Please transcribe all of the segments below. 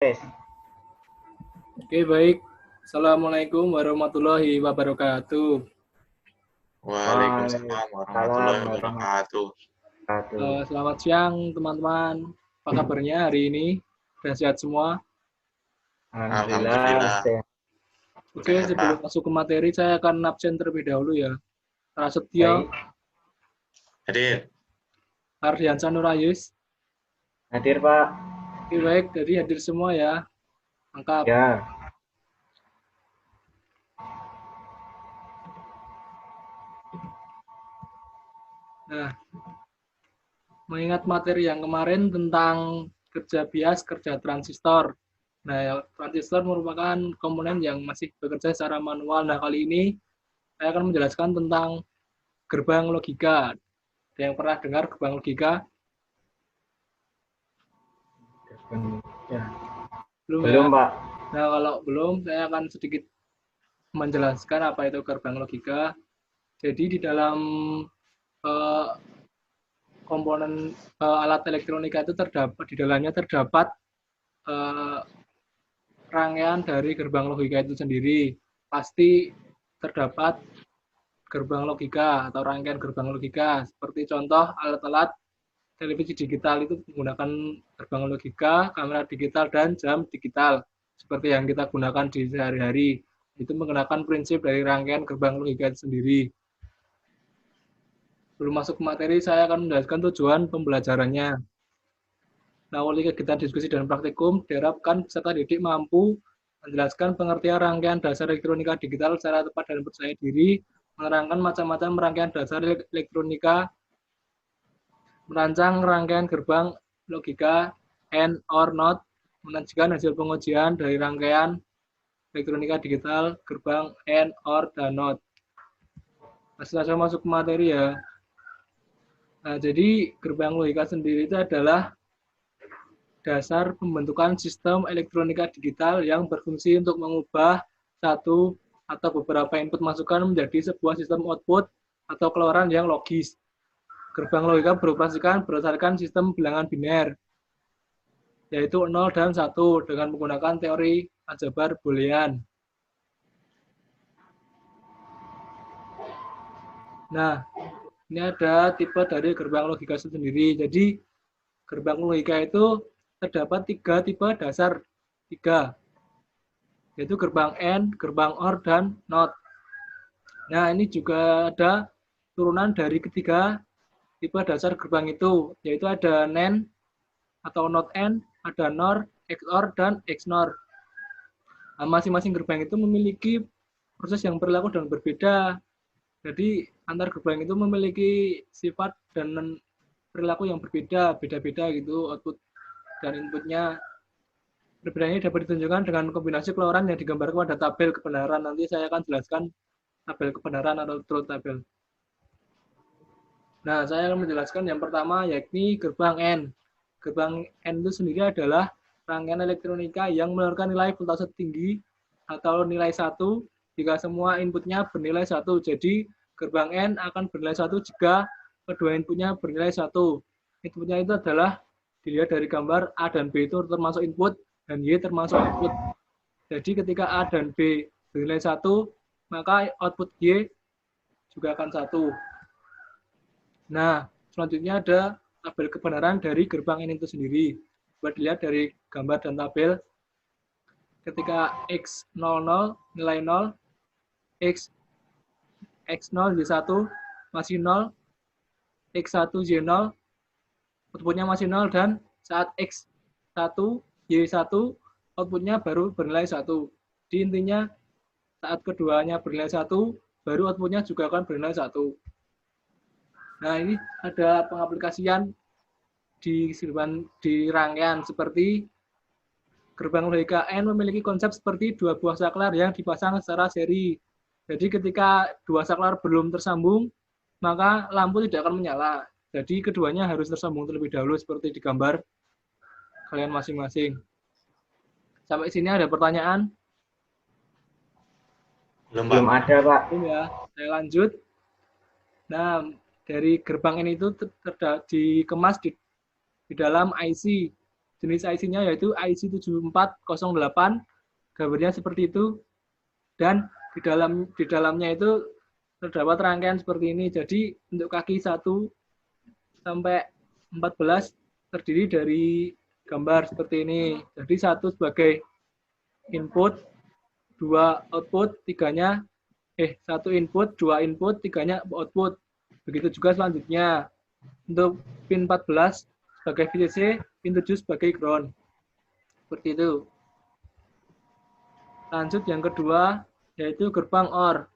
tes. Oke, baik. Assalamualaikum warahmatullahi wabarakatuh. Waalaikumsalam Waalaikumsalam warahmatullahi wabarakatuh. Selamat siang, teman-teman. Apa kabarnya hari ini? Sudah sehat semua? Alhamdulillah. Sehat. Oke, Sehat, sebelum Pak. masuk ke materi, saya akan absen terlebih dahulu ya. Prasetyo, Baik. Hadir. Ardiansa Nurayus. Hadir, Pak. Oke, baik. Jadi hadir semua ya. Lengkap. Ya. Nah, mengingat materi yang kemarin tentang kerja bias, kerja transistor. Nah, transistor merupakan komponen yang masih bekerja secara manual. Nah, kali ini saya akan menjelaskan tentang gerbang logika. Ada yang pernah dengar gerbang logika? Ya. Belum Belum, ya? Pak. Nah, kalau belum, saya akan sedikit menjelaskan apa itu gerbang logika. Jadi di dalam komponen alat elektronika itu terdapat di dalamnya terdapat rangkaian dari gerbang logika itu sendiri. Pasti terdapat gerbang logika atau rangkaian gerbang logika. Seperti contoh alat-alat televisi digital itu menggunakan gerbang logika, kamera digital, dan jam digital. Seperti yang kita gunakan di sehari-hari. Itu menggunakan prinsip dari rangkaian gerbang logika itu sendiri. Belum masuk ke materi, saya akan menjelaskan tujuan pembelajarannya. Nah, oleh kegiatan diskusi dan praktikum, diharapkan peserta didik mampu menjelaskan pengertian rangkaian dasar elektronika digital secara tepat dan percaya diri, menerangkan macam-macam rangkaian dasar elektronika, merancang rangkaian gerbang logika AND OR NOT, menyajikan hasil pengujian dari rangkaian elektronika digital gerbang AND OR dan NOT. Nah, setelah saya masuk ke materi ya. Nah, jadi gerbang logika sendiri itu adalah dasar pembentukan sistem elektronika digital yang berfungsi untuk mengubah satu atau beberapa input masukan menjadi sebuah sistem output atau keluaran yang logis. Gerbang logika beroperasikan berdasarkan sistem bilangan biner, yaitu 0 dan 1 dengan menggunakan teori aljabar boolean. Nah, ini ada tipe dari gerbang logika sendiri. Jadi, gerbang logika itu terdapat 3 tipe dasar, 3, yaitu gerbang AND, gerbang OR, dan NOT. Nah, ini juga ada turunan dari ketiga tipe dasar gerbang itu, yaitu ada NAND atau NOT AND, ada NOR, XOR, dan XNOR. Nah, masing-masing gerbang itu memiliki proses yang berlaku dan berbeda. Jadi, antar gerbang itu memiliki sifat dan perilaku yang berbeda, beda-beda gitu, output dan inputnya. Perbedaannya dapat ditunjukkan dengan kombinasi keluaran yang digambarkan pada tabel kebenaran. Nanti saya akan jelaskan tabel kebenaran atau truth table. Nah, saya akan menjelaskan yang pertama, yakni gerbang N. Gerbang N itu sendiri adalah rangkaian elektronika yang mengeluarkan nilai voltase tinggi atau nilai 1 jika semua inputnya bernilai 1. Jadi, gerbang N akan bernilai 1 jika kedua inputnya bernilai 1. Inputnya itu adalah dilihat dari gambar A dan B itu termasuk input dan Y termasuk output. Jadi ketika A dan B bernilai 1, maka output Y juga akan 1. Nah, selanjutnya ada tabel kebenaran dari gerbang N itu sendiri. Buat dilihat dari gambar dan tabel, ketika X00 nilai 0, X0 Y1 masih 0, X1 Y0 outputnya masih 0, dan saat X1 Y1 outputnya baru bernilai 1. Jadi intinya saat keduanya bernilai 1, baru outputnya juga akan bernilai 1. Nah, ini ada pengaplikasian di rangkaian seperti gerbang logika N memiliki konsep seperti dua buah saklar yang dipasang secara seri. Jadi ketika dua saklar belum tersambung, maka lampu tidak akan menyala. Jadi keduanya harus tersambung terlebih dahulu seperti di gambar kalian masing-masing. Sampai sini ada pertanyaan? Belum ada, Pak. Belum ya. Saya lanjut. Nah, dari gerbang ini itu dikemas di dalam IC. jenis IC-nya yaitu IC7408, gambarnya seperti itu, dan di dalamnya itu terdapat rangkaian seperti ini. Jadi untuk kaki 1 sampai 14 terdiri dari gambar seperti ini. Jadi 1 sebagai input, 2 output, 1 input, 2 input, 3-nya output. Begitu juga selanjutnya. Untuk pin 14 sebagai VCC, pin 7 sebagai ground. Seperti itu. Lanjut yang kedua, yaitu gerbang OR.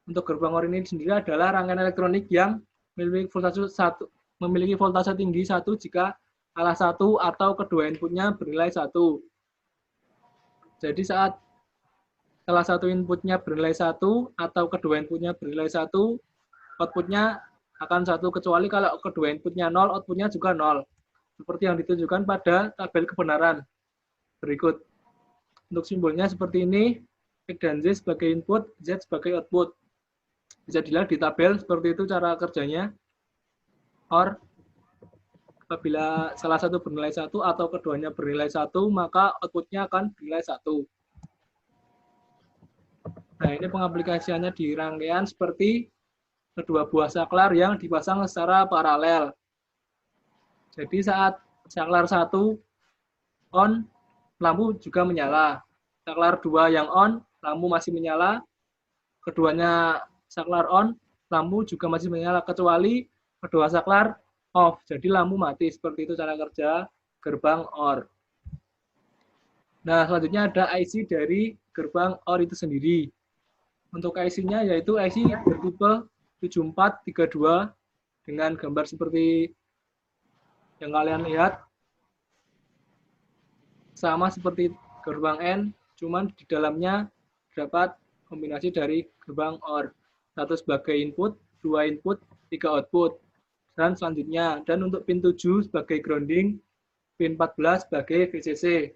Untuk gerbang OR ini sendiri adalah rangkaian elektronik yang memiliki voltase tinggi 1 jika salah satu atau kedua inputnya bernilai 1. Jadi saat salah satu inputnya bernilai 1 atau kedua inputnya bernilai 1, outputnya akan 1, kecuali kalau kedua inputnya 0, outputnya juga 0. Seperti yang ditunjukkan pada tabel kebenaran berikut. Untuk simbolnya seperti ini, X dan Z sebagai input, Z sebagai output. Bisa dilihat di tabel seperti itu cara kerjanya. OR, apabila salah satu bernilai 1 atau keduanya bernilai 1, maka outputnya akan bernilai 1. Nah, ini pengaplikasiannya di rangkaian seperti kedua buah saklar yang dipasang secara paralel. Jadi saat saklar 1 on, lampu juga menyala. Saklar 2 yang on, lampu masih menyala. Keduanya saklar on, lampu juga masih menyala, kecuali kedua saklar off. Jadi lampu mati. Seperti itu cara kerja gerbang OR. Nah, selanjutnya ada IC dari gerbang OR itu sendiri. Untuk IC-nya yaitu IC bertipe 7432 dengan gambar seperti yang kalian lihat. Sama seperti gerbang N, cuman di dalamnya terdapat kombinasi dari gerbang OR. 1 sebagai input, 2 input, 3 output. Dan selanjutnya, dan untuk pin 7 sebagai grounding, pin 14 sebagai VCC.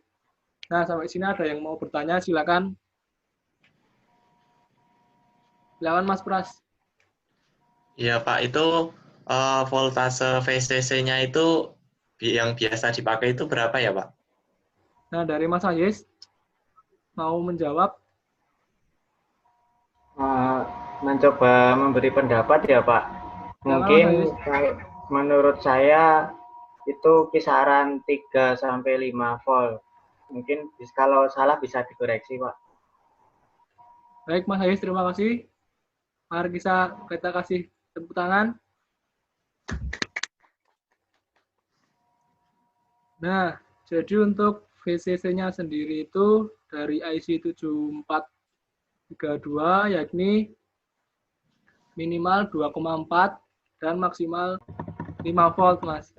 Nah, sampai sini ada yang mau bertanya, silakan. Silakan Mas Pras. Iya Pak, itu voltase VCC-nya itu yang biasa dipakai itu berapa ya Pak? Nah, dari Mas Ayes, mau menjawab? Mencoba memberi pendapat ya Pak. Mungkin menurut saya itu kisaran 3 sampai 5 volt. Mungkin kalau salah bisa dikoreksi Pak. Baik Mas Ayes, terima kasih. Mari kita kasih tepuk tangan. Nah, jadi untuk VCC-nya sendiri itu dari IC 7432 yakni minimal 2,4 dan maksimal 5 volt, Mas.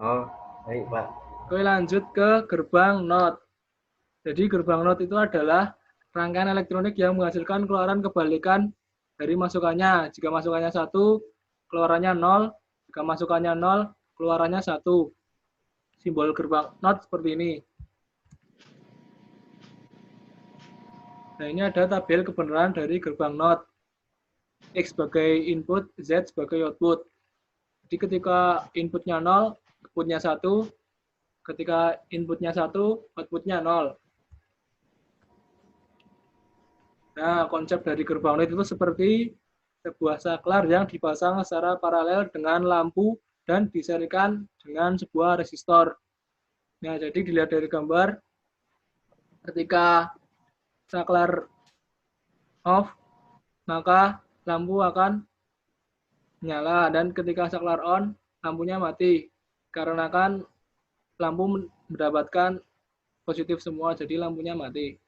Oh, baik Pak. Oke, lanjut ke gerbang NOT. Jadi gerbang NOT itu adalah rangkaian elektronik yang menghasilkan keluaran kebalikan dari masukannya. Jika masukannya 1, keluarannya 0. Jika masukannya 0, keluarannya 1. Simbol gerbang NOT seperti ini. Nah, ini ada tabel kebenaran dari gerbang NOT. X sebagai input, Z sebagai output. Jadi ketika inputnya 0, outputnya 1. Ketika inputnya 1, outputnya 0. Nah, konsep dari gerbang NOT itu seperti sebuah saklar yang dipasang secara paralel dengan lampu dan diserikan dengan sebuah resistor. Nah, jadi dilihat dari gambar, ketika saklar off, maka lampu akan menyala, dan ketika saklar on, lampunya mati. Karena kan lampu mendapatkan positif semua, jadi lampunya mati.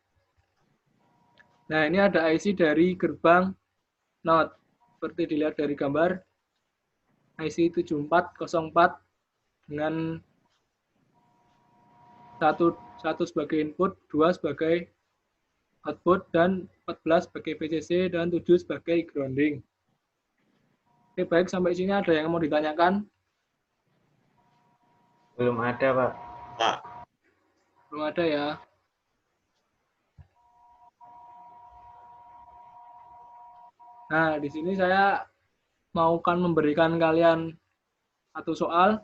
Nah, ini ada IC dari gerbang NOT. Seperti dilihat dari gambar, IC 7404 dengan satu sebagai input, 2 sebagai output, dan 14 sebagai VCC, dan 7 sebagai grounding. Oke, baik, sampai sini ada yang mau ditanyakan? Belum ada, Pak. Pak. Belum ada ya. Nah, di sini saya mau memberikan kalian satu soal.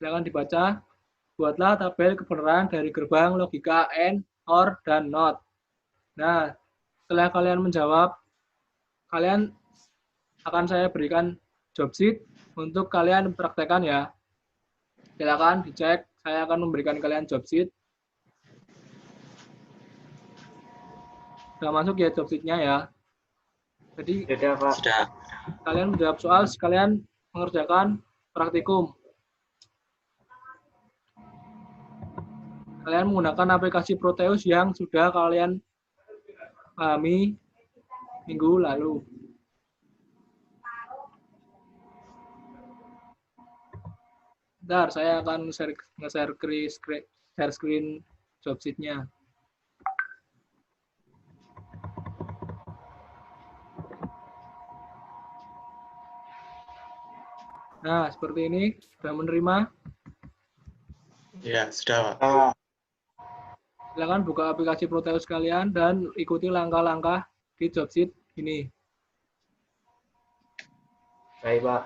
Silakan dibaca. Buatlah tabel kebenaran dari gerbang logika AND, OR, dan NOT. Nah, setelah kalian menjawab, kalian akan saya berikan job sheet untuk kalian praktekkan ya. Silakan dicek, saya akan memberikan kalian job sheet. Sudah masuk ya job sheet-nya ya. Jadi, Sudah, Pak. Sudah. kalian menjawab soal, sekalian mengerjakan praktikum. Kalian menggunakan aplikasi Proteus yang sudah kalian pahami minggu lalu. Bentar, saya akan share screen job sheet-nya. Nah, seperti ini. Sudah menerima? Ya, sudah, Pak. Silakan buka aplikasi Proteus kalian dan ikuti langkah-langkah di job sheet ini. Baik, Pak.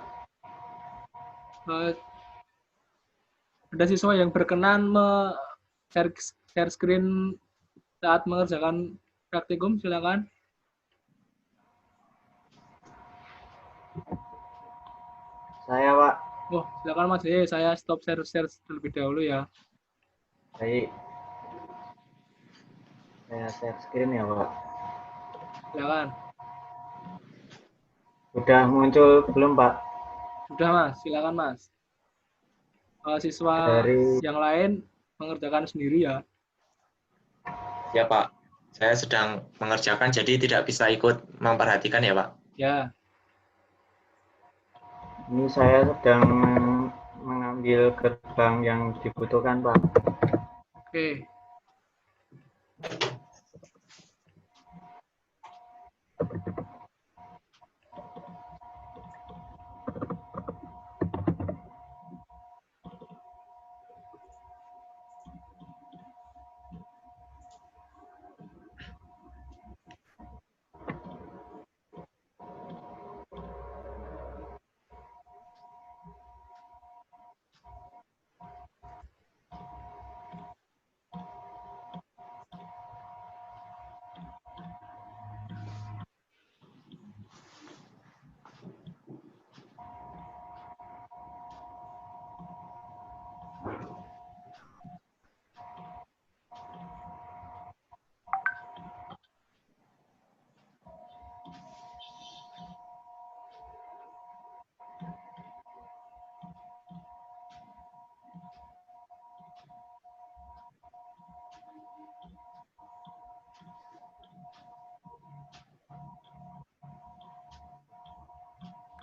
Ada siswa yang berkenan share screen saat mengerjakan praktikum, silakan. Saya, Pak. Oh, silakan Mas. Saya stop share terlebih dahulu ya. Baik. Saya share screen ya, Pak. Silakan. Udah muncul belum, Pak? Sudah Mas, silakan Mas. Siswa yang lain mengerjakan sendiri ya. Ya, Pak. Saya sedang mengerjakan, jadi tidak bisa ikut memperhatikan ya, Pak. Ya. Ini saya sedang mengambil gerbang yang dibutuhkan, Pak. Oke.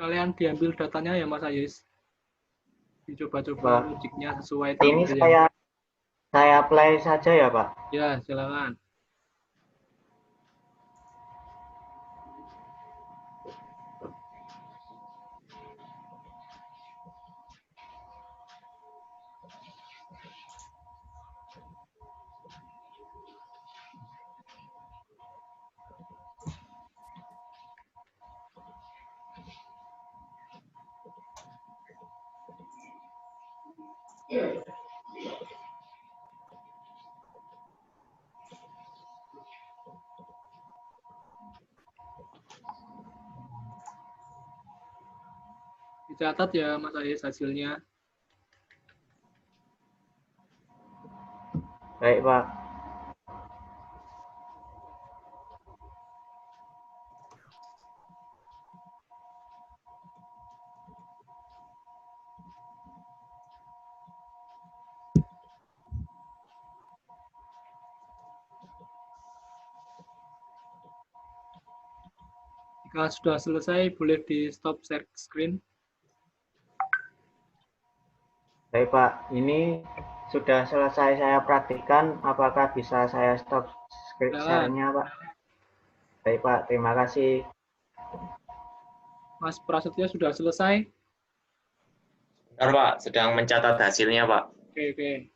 Kalian diambil datanya ya Mas Ayis. Dicoba-coba logiknya sesuai ini saya play saja ya, Pak. Ya, silakan. Dicatat ya Mas Ayis hasilnya. Baik, Pak. Jika sudah selesai, boleh di stop share screen. Baik, Pak. Ini sudah selesai saya praktikkan. Apakah bisa saya stop share-nya, Pak? Baik, Pak. Terima kasih. Mas Prasetyo sudah selesai? Bentar, Pak. Sedang mencatat hasilnya, Pak. Oke.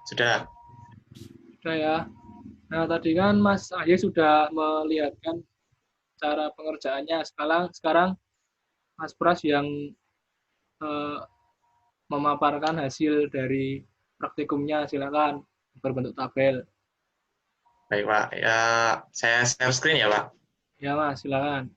Sudah. Sudah ya. Nah, tadi kan Mas Ayis sudah melihatkan cara pengerjaannya. Sekarang Mas Pras yang memaparkan hasil dari praktikumnya, silakan berbentuk tabel. Baik, Pak. Ya, saya share screen ya, Pak. Ya, Mas, silakan.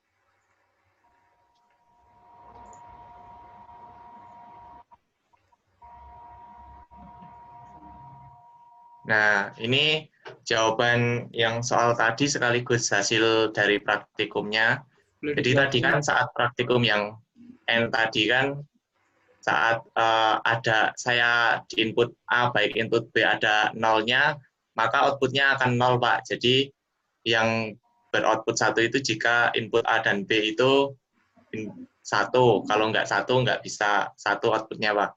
Nah, ini jawaban yang soal tadi sekaligus hasil dari praktikumnya. Boleh Jadi tadi dijelaskan, kan Mas? saat praktikum yang N tadi kan saat ada saya di input A baik input B ada nolnya, maka outputnya akan nol, Pak. Jadi yang beroutput 1 itu jika input A dan B itu 1. Kalau nggak bisa 1 outputnya, Pak.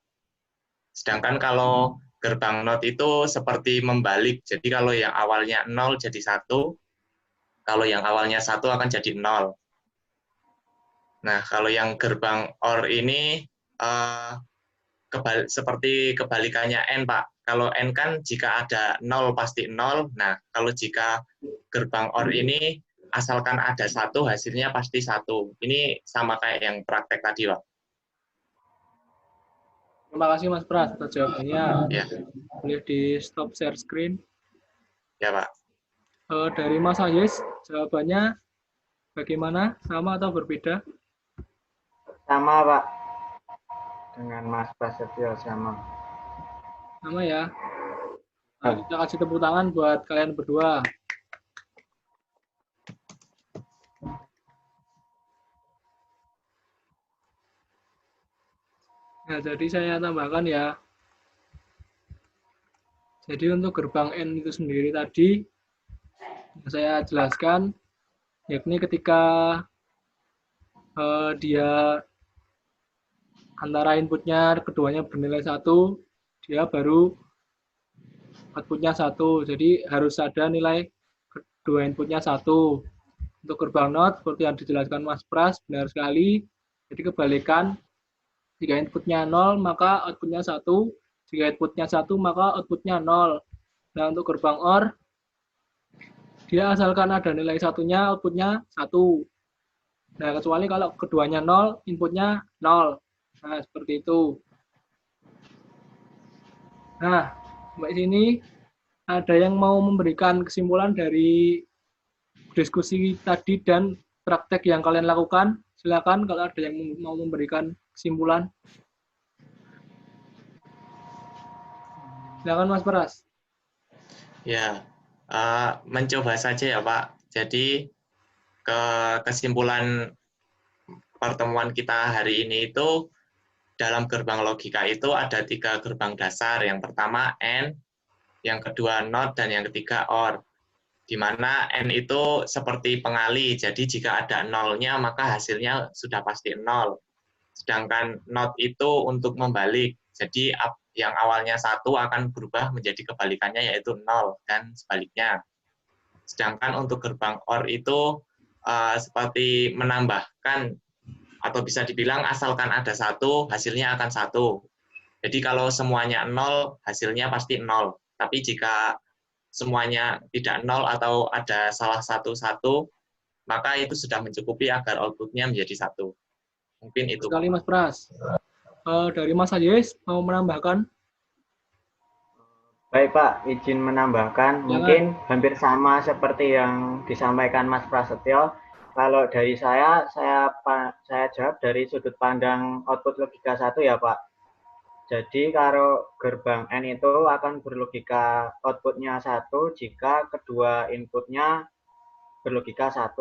Sedangkan kalau gerbang not itu seperti membalik. Jadi kalau yang awalnya 0 jadi 1, kalau yang awalnya 1 akan jadi 0. Nah, kalau yang gerbang OR ini seperti kebalikannya N, Pak. Kalau N kan jika ada 0 pasti 0. Nah, kalau jika gerbang OR ini asalkan ada 1 hasilnya pasti 1. Ini sama kayak yang praktek tadi, Pak. Terima kasih, Mas Pras, atas jawabannya. Ya, Boleh di stop share screen. ya, Pak. Dari Mas Ayes, jawabannya bagaimana? Sama atau berbeda? Sama, Pak. Dengan Mas Prasetyo sama. Sama ya. Nah, kita kasih tepuk tangan buat kalian berdua. Nah, jadi saya tambahkan ya. Jadi untuk gerbang N itu sendiri tadi, saya jelaskan, yakni ketika dia antara inputnya keduanya bernilai 1, dia baru outputnya 1. Jadi harus ada nilai kedua inputnya 1. Untuk gerbang not, seperti yang dijelaskan Mas Pras, benar sekali. Jadi kebalikan, jika inputnya 0, maka outputnya 1. Jika inputnya 1, maka outputnya 0. Nah, untuk gerbang OR, dia asalkan ada nilai satunya, outputnya 1. Nah, kecuali kalau keduanya 0, inputnya 0. Nah, seperti itu. Nah, sampai sini ada yang mau memberikan kesimpulan dari diskusi tadi dan praktek yang kalian lakukan? Silakan kalau ada yang mau memberikan kesimpulan. Silakan Mas Pras. Ya, mencoba saja ya, Pak. Jadi kesimpulan pertemuan kita hari ini itu dalam gerbang logika itu ada 3 gerbang dasar. Yang pertama N, yang kedua NOT, dan yang ketiga OR. Di mana N itu seperti pengali, jadi jika ada nolnya maka hasilnya sudah pasti 0. Sedangkan NOT itu untuk membalik, jadi yang awalnya 1 akan berubah menjadi kebalikannya yaitu 0 dan sebaliknya. Sedangkan untuk gerbang OR itu seperti menambahkan atau bisa dibilang asalkan ada 1 hasilnya akan 1. Jadi kalau semuanya 0 hasilnya pasti 0. Tapi jika semuanya tidak 0 atau ada salah satu, maka itu sudah mencukupi agar outputnya menjadi 1. Mungkin itu. Sekali Mas Pras. Dari Mas Ayes mau menambahkan? Baik, Pak, izin menambahkan. Mungkin hampir sama seperti yang disampaikan Mas Prasetyo. Kalau dari saya jawab dari sudut pandang output logika 1 ya, Pak. Jadi kalau gerbang N itu akan berlogika outputnya 1 jika kedua inputnya berlogika 1.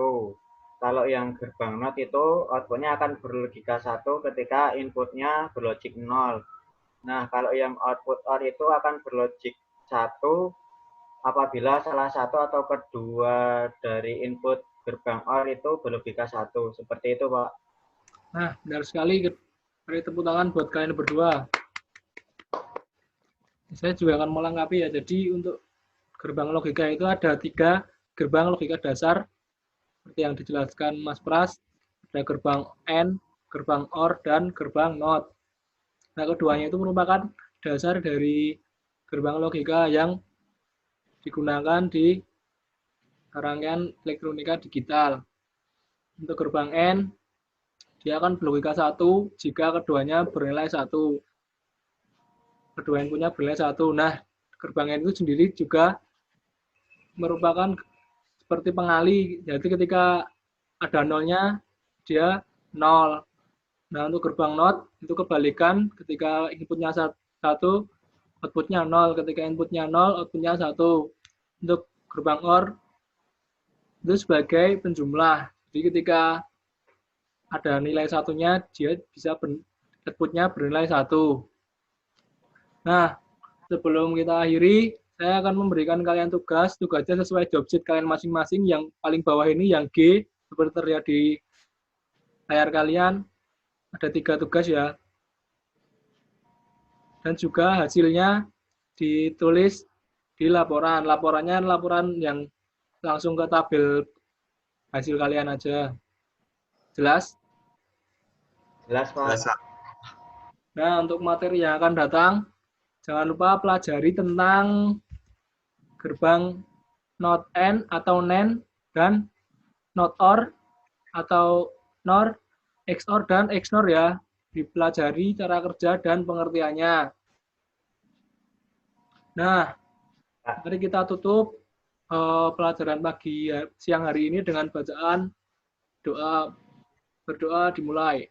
Kalau yang gerbang NOT itu outputnya akan berlogika 1 ketika inputnya berlogik 0. Nah, kalau yang output OR itu akan berlogik 1 apabila salah satu atau kedua dari input gerbang OR itu berlogika 1. Seperti itu, Pak. Nah, benar sekali. Beri tepuk tangan buat kalian berdua. Saya juga akan melengkapi ya. Jadi untuk gerbang logika itu ada 3 gerbang logika dasar seperti yang dijelaskan Mas Pras. Ada gerbang N, gerbang OR, dan gerbang NOT. Nah, keduanya itu merupakan dasar dari gerbang logika yang digunakan di rangkaian elektronika digital. Untuk gerbang N, dia akan berlogika 1 jika keduanya bernilai 1. Kedua inputnya bernilai 1. Nah, gerbang N itu sendiri juga merupakan seperti pengali. Jadi ketika ada nolnya, dia 0. Nah, untuk gerbang NOT, itu kebalikan. Ketika inputnya 1, outputnya 0. Ketika inputnya 0, outputnya 1. Untuk gerbang OR, itu sebagai penjumlah. Jadi ketika ada nilai satunya, dia bisa outputnya bernilai 1. Nah, sebelum kita akhiri, saya akan memberikan kalian tugas. Tugasnya sesuai job sheet kalian masing-masing. Yang paling bawah ini, yang G, seperti terlihat di layar kalian. Ada 3 tugas ya. Dan juga hasilnya ditulis di laporan. Laporannya laporan yang langsung ke tabel hasil kalian aja. Jelas? Jelas, Pak. Nah, untuk materi yang akan datang, jangan lupa pelajari tentang gerbang NOT AND atau NAND dan NOT OR atau NOR, XOR dan XNOR ya. Dipelajari cara kerja dan pengertiannya. Nah, mari kita tutup pelajaran pagi siang hari ini dengan bacaan doa. Berdoa dimulai.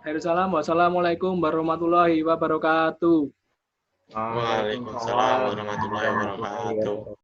Wassalamualaikum warahmatullahi wabarakatuh. Waalaikumsalam warahmatullahi wabarakatuh.